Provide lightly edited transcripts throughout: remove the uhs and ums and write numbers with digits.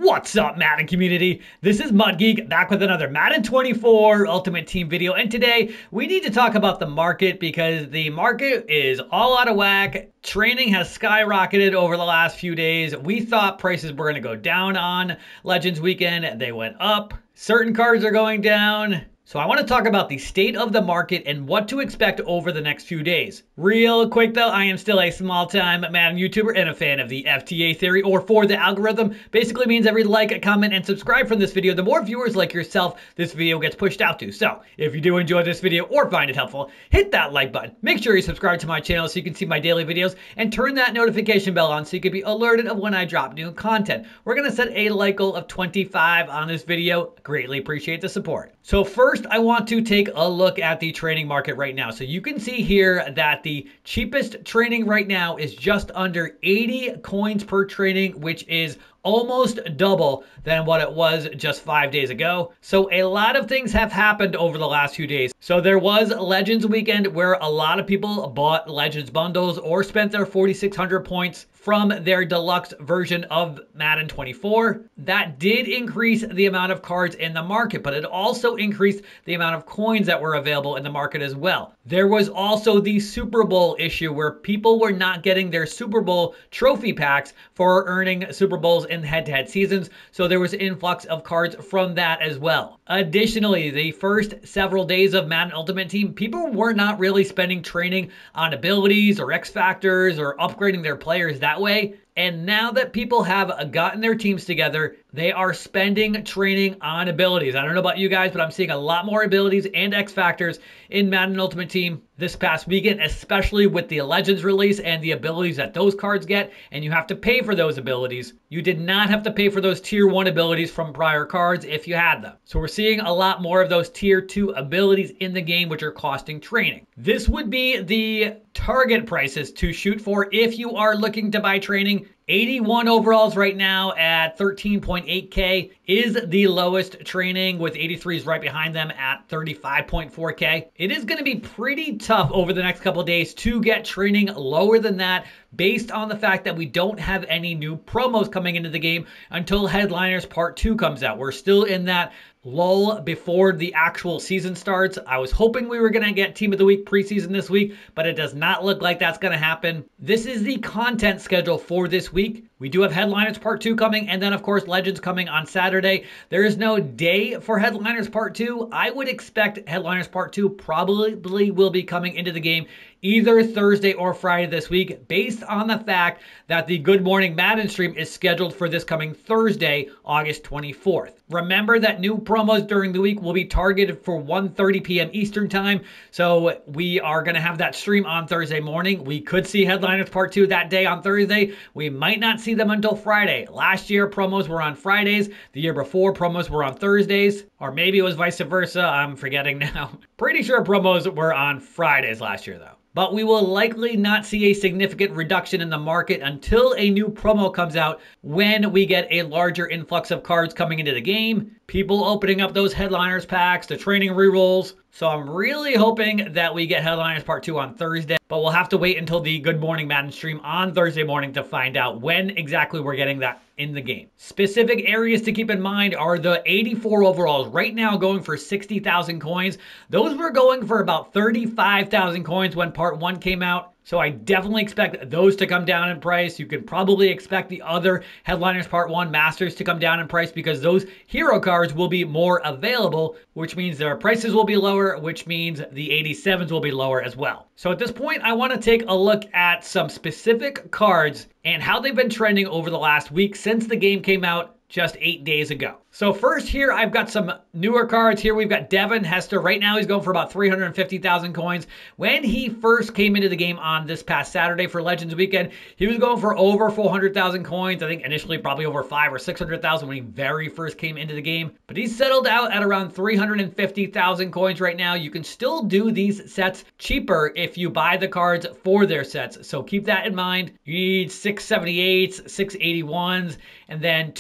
What's up, Madden community? This is MUT Geek back with another Madden 24 Ultimate Team video, and today we need to talk about the market because the market is all out of whack. Training has skyrocketed over the last few days. We thought prices were going to go down on Legends Weekend. They went up. Certain cards are going down. So I want to talk about the state of the market and what to expect over the next few days. Real quick though, I am still a small-time Madden YouTuber and a fan of the FTA theory, or for the algorithm. Basically means every like, comment, and subscribe from this video, the more viewers like yourself this video gets pushed out to. So if you do enjoy this video or find it helpful, hit that like button. Make sure you subscribe to my channel so you can see my daily videos, and turn that notification bell on so you can be alerted of when I drop new content. We're going to set a like goal of 25 on this video. Greatly appreciate the support. So first, I want to take a look at the training market right now. So you can see here that the cheapest training right now is just under 80 coins per training, which is almost double than what it was just 5 days ago. So a lot of things have happened over the last few days. So there was Legends Weekend where a lot of people bought Legends bundles or spent their 4,600 points from their deluxe version of Madden 24. That did increase the amount of cards in the market, but it also increased the amount of coins that were available in the market as well. There was also the Super Bowl issue where people were not getting their Super Bowl trophy packs for earning Super Bowls in head-to-head seasons, so there was an influx of cards from that as well. Additionally, the first several days of Madden Ultimate Team, people were not really spending training on abilities or X factors or upgrading their players that way. And now that people have gotten their teams together, they are spending training on abilities. I don't know about you guys, but I'm seeing a lot more abilities and X factors in Madden Ultimate Team this past weekend, especially with the Legends release and the abilities that those cards get. And you have to pay for those abilities. You did not have to pay for those tier 1 abilities from prior cards if you had them. So we're seeing a lot more of those tier 2 abilities in the game, which are costing training. This would be the target prices to shoot for if you are looking to buy training. 81 overalls right now at 13.8K is the lowest training, with 83s right behind them at 35.4K. It is going to be pretty tough over the next couple of days to get training lower than that, based on the fact that we don't have any new promos coming into the game until Headliners Part 2 comes out. We're still in that lull before the actual season starts. I was hoping we were going to get Team of the Week preseason this week, but it does not look like that's going to happen. This is the content schedule for this week. We do have Headliners Part 2 coming, and then of course Legends coming on Saturday. There is no day for Headliners Part 2. I would expect Headliners Part 2 probably will be coming into the game either Thursday or Friday this week, based on the fact that the Good Morning Madden stream is scheduled for this coming Thursday, August 24th. Remember that new promos during the week will be targeted for 1:30 p.m. Eastern time, so we are going to have that stream on Thursday morning. We could see Headliners Part 2 that day on Thursday. We might not see them until Friday. Last year, promos were on Fridays. The year before, promos were on Thursdays, or maybe it was vice versa. I'm forgetting now. Pretty sure promos were on Fridays last year, though. But we will likely not see a significant reduction in the market until a new promo comes out, when we get a larger influx of cards coming into the game, people opening up those Headliners packs, the training rerolls. So I'm really hoping that we get Headliners Part 2 on Thursday, but we'll have to wait until the Good Morning Madden stream on Thursday morning to find out when exactly we're getting that in the game. Specific areas to keep in mind are the 84 overalls right now going for 60,000 coins. Those were going for about 35,000 coins when Part 1 came out. So I definitely expect those to come down in price. You could probably expect the other Headliners Part 1 Masters to come down in price because those hero cards will be more available, which means their prices will be lower, which means the 87s will be lower as well. So at this point, I want to take a look at some specific cards and how they've been trending over the last week since the game came out just 8 days ago. So first here, I've got some newer cards here. We've got Devin Hester. Right now, he's going for about 350,000 coins. When he first came into the game on this past Saturday for Legends Weekend, he was going for over 400,000 coins. I think initially probably over 500,000 or 600,000 when he very first came into the game. But he's settled out at around 350,000 coins right now. You can still do these sets cheaper if you buy the cards for their sets. So keep that in mind. You need 678s, 681s, and then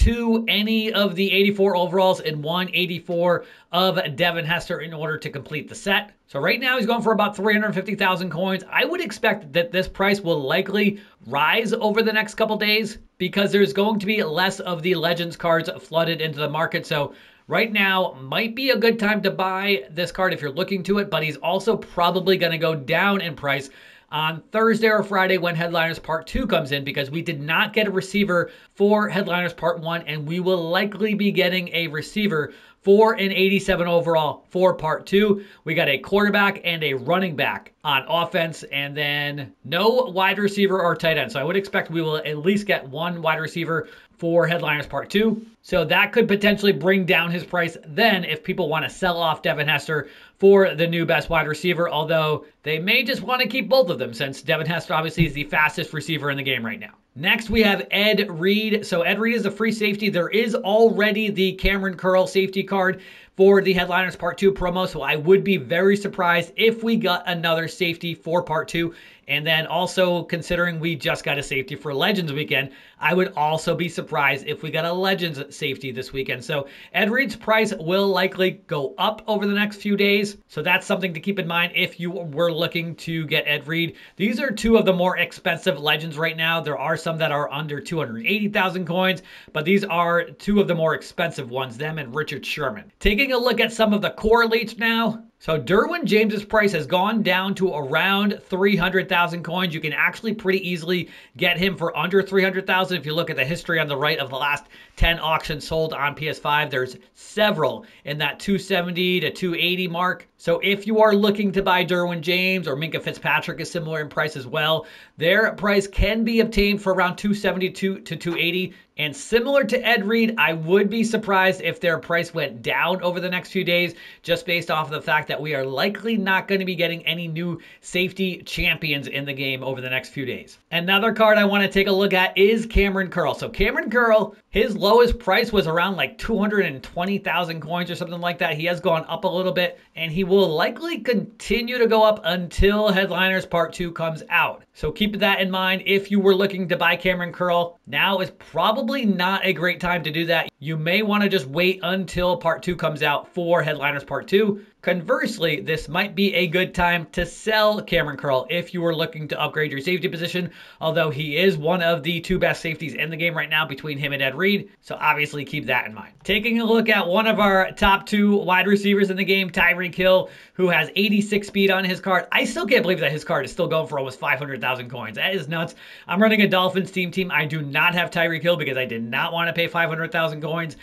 any of the 84 184 overalls and 184 of Devin Hester in order to complete the set. So right now he's going for about 350,000 coins. I would expect that this price will likely rise over the next couple days because there's going to be less of the Legends cards flooded into the market. So right now might be a good time to buy this card if you're looking to it, but he's also probably going to go down in price on Thursday or Friday when Headliners Part 2 comes in, because we did not get a receiver for Headliners Part 1, and we will likely be getting a receiver for an 87 overall for Part 2. We got a quarterback and a running back on offense, and then no wide receiver or tight end. So I would expect we will at least get one wide receiver for Headliners Part 2. So that could potentially bring down his price then if people want to sell off Devin Hester for the new best wide receiver, although they may just want to keep both of them since Devin Hester obviously is the fastest receiver in the game right now. Next, we have Ed Reed. So Ed Reed is a free safety. There is already the Cameron Curl safety card for the Headliners Part 2 promo, so I would be very surprised if we got another safety for Part 2. And then also, considering we just got a safety for Legends weekend, I would also be surprised if we got a Legends safety this weekend. So Ed Reed's price will likely go up over the next few days. So that's something to keep in mind if you were looking to get Ed Reed. These are two of the more expensive Legends right now. There are some that are under 280,000 coins, but these are two of the more expensive ones, them and Richard Sherman. Taking a look at some of the correlates now. So Derwin James's price has gone down to around 300,000 coins. You can actually pretty easily get him for under 300,000. If you look at the history on the right of the last 10 auctions sold on PS5, there's several in that 270 to 280 mark. So if you are looking to buy Derwin James, or Minka Fitzpatrick is similar in price as well, their price can be obtained for around 272 to 280. And similar to Ed Reed, I would be surprised if their price went down over the next few days, just based off of the fact that we are likely not going to be getting any new safety champions in the game over the next few days. Another card I want to take a look at is Cameron Curl. So Cameron Curl, his lowest price was around like 220,000 coins or something like that. He has gone up a little bit, and he will likely continue to go up until Headliners Part 2 comes out. So keep that in mind if you were looking to buy Cameron Curl. Now is probably not a great time to do that. You may want to just wait until Part 2 comes out for Headliners Part 2. Conversely, this might be a good time to sell Cameron Curl if you were looking to upgrade your safety position, although he is one of the two best safeties in the game right now between him and Ed Reed, so obviously keep that in mind. Taking a look at one of our top two wide receivers in the game, Tyreek Hill, who has 86 speed on his card. I still can't believe that his card is still going for almost 500,000 coins. That is nuts. I'm running a Dolphins team. I do not have Tyreek Hill because I did not want to pay 500,000 coins.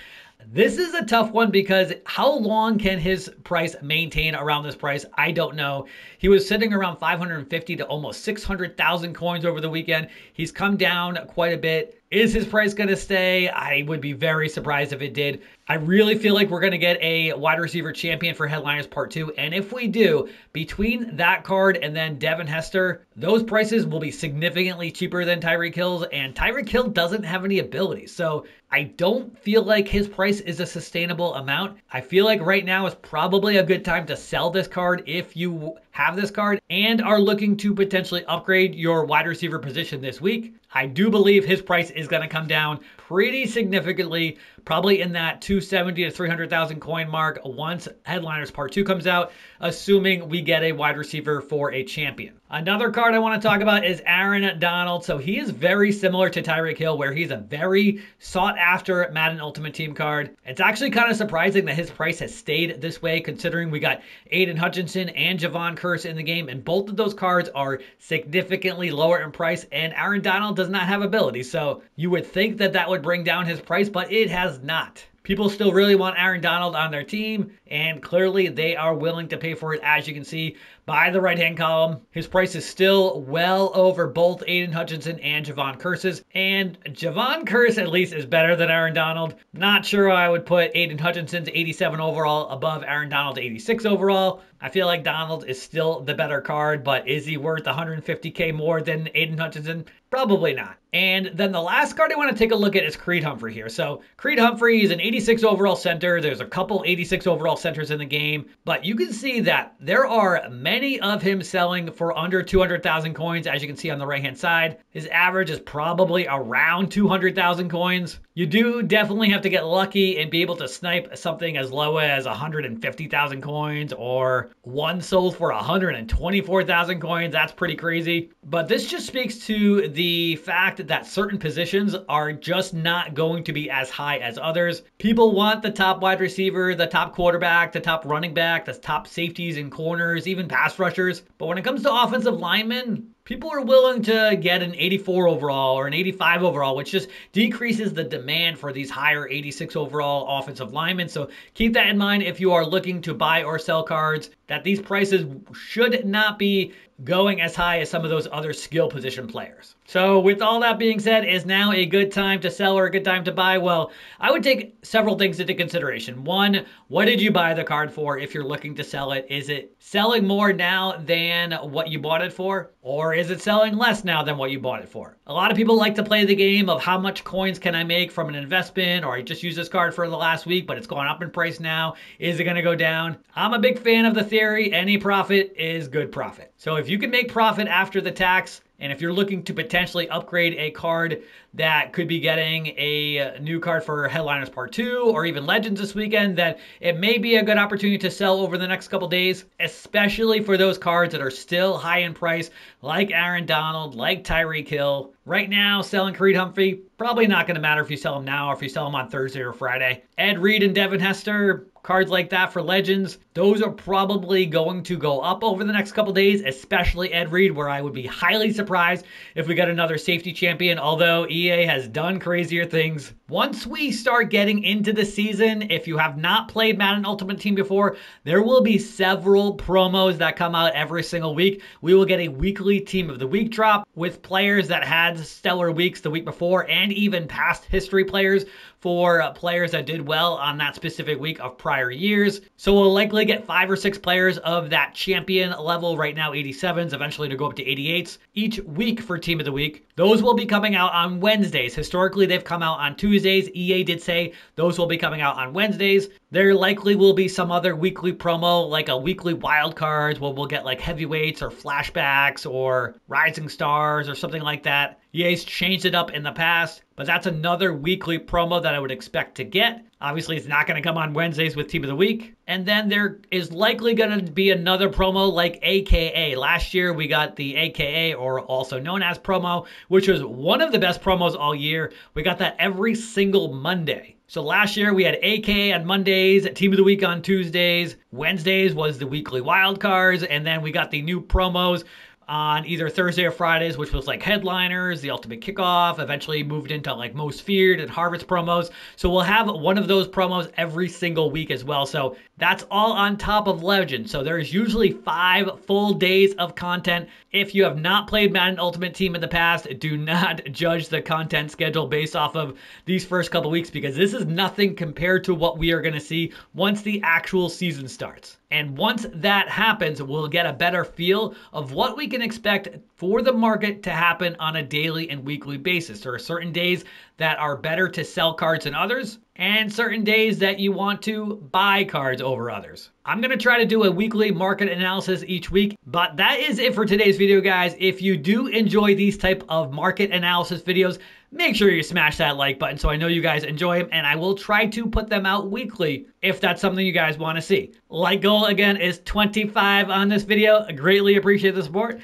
This is a tough one because how long can his price maintain around this price? I don't know. He was sitting around 550 to almost 600,000 coins over the weekend. He's come down quite a bit. Is his price going to stay? I would be very surprised if it did. I really feel like we're going to get a wide receiver champion for Headliners Part 2. And if we do, between that card and then Devin Hester, those prices will be significantly cheaper than Tyreek Hill's. And Tyreek Hill doesn't have any abilities. So I don't feel like his price is a sustainable amount. I feel like right now is probably a good time to sell this card if you have this card and are looking to potentially upgrade your wide receiver position this week. I do believe his price is going to come down pretty significantly, probably in that 270 to 300,000 coin mark once Headliners Part 2 comes out, assuming we get a wide receiver for a champion. Another card I want to talk about is Aaron Donald. So he is very similar to Tyreek Hill, where he's a very sought after Madden Ultimate Team card. It's actually kind of surprising that his price has stayed this way, considering we got Aiden Hutchinson and Javon Curse in the game, and both of those cards are significantly lower in price, and Aaron Donald does not have ability. So you would think that that would bring down his price, but it has not. People still really want Aaron Donald on their team, and clearly they are willing to pay for it, as you can see by the right-hand column. His price is still well over both Aiden Hutchinson and Javon Curse's, and Javon Curse at least is better than Aaron Donald. Not sure I would put Aiden Hutchinson's 87 overall above Aaron Donald's 86 overall. I feel like Donald is still the better card, but is he worth 150K more than Aiden Hutchinson? Probably not. And then the last card I want to take a look at is Creed Humphrey here. So Creed Humphrey is an 86 overall center. There's a couple 86 overall centers in the game, but you can see that there are many of him selling for under 200,000 coins. As you can see on the right-hand side, his average is probably around 200,000 coins. You do definitely have to get lucky and be able to snipe something as low as 150,000 coins, or one sold for 124,000 coins. That's pretty crazy. But this just speaks to the fact that certain positions are just not going to be as high as others. People want the top wide receiver, the top quarterback, the top running back, the top safeties and corners, even pass rushers. But when it comes to offensive linemen, people are willing to get an 84 overall or an 85 overall, which just decreases the demand for these higher 86 overall offensive linemen. So keep that in mind if you are looking to buy or sell cards, that these prices should not be going as high as some of those other skill position players. So with all that being said, is now a good time to sell or a good time to buy? Well, I would take several things into consideration. One, what did you buy the card for if you're looking to sell it? Is it selling more now than what you bought it for? Or is it selling less now than what you bought it for? A lot of people like to play the game of how much coins can I make from an investment, or I just used this card for the last week, but it's gone up in price now. Is it going to go down? I'm a big fan of the theory, any profit is good profit. So if you can make profit after the tax, and if you're looking to potentially upgrade a card that could be getting a new card for Headliners Part 2 or even Legends this weekend, that it may be a good opportunity to sell over the next couple days, especially for those cards that are still high in price, like Aaron Donald, like Tyreek Hill. Right now, selling Creed Humphrey, probably not going to matter if you sell them now or if you sell them on Thursday or Friday. Ed Reed and Devin Hester, cards like that for Legends, those are probably going to go up over the next couple days, especially Ed Reed, where I would be highly surprised if we got another safety champion, although EA has done crazier things. Once we start getting into the season, if you have not played Madden Ultimate Team before, there will be several promos that come out every single week. We will get a weekly Team of the Week drop with players that had stellar weeks the week before, and even past history players for players that did well on that specific week of prior years. So we'll likely get 5 or 6 players of that champion level, right now 87s, eventually to go up to 88s each week for Team of the Week. Those will be coming out on Wednesdays. Historically, they've come out on Tuesdays. EA did say those will be coming out on Wednesdays. There likely will be some other weekly promo, like a weekly wild cards where we'll get like heavyweights or flashbacks or rising stars or something like that. EA's changed it up in the past, but that's another weekly promo that I would expect to get. Obviously, it's not going to come on Wednesdays with Team of the Week. And then there is likely going to be another promo like AKA. Last year, we got the AKA, or also known as promo, which was one of the best promos all year. We got that every single Monday. So last year we had AKA on Mondays, Team of the Week on Tuesdays. Wednesdays was the weekly wild cards. And then we got the new promos on either Thursday or Fridays, which was like Headliners, the Ultimate Kickoff, eventually moved into like Most Feared and Harvest promos. So we'll have one of those promos every single week as well. So that's all on top of Legends. So there's usually 5 full days of content. If you have not played Madden Ultimate Team in the past, do not judge the content schedule based off of these first couple weeks, because this is nothing compared to what we are going to see once the actual season starts. And once that happens, we'll get a better feel of what we can expect for the market to happen on a daily and weekly basis. There are certain days that are better to sell cards than others, and certain days that you want to buy cards over others. I'm going to try to do a weekly market analysis each week, but that is it for today's video, guys. If you do enjoy these type of market analysis videos, make sure you smash that like button so I know you guys enjoy them, and I will try to put them out weekly if that's something you guys want to see. Like goal again is 25 on this video. I greatly appreciate the support.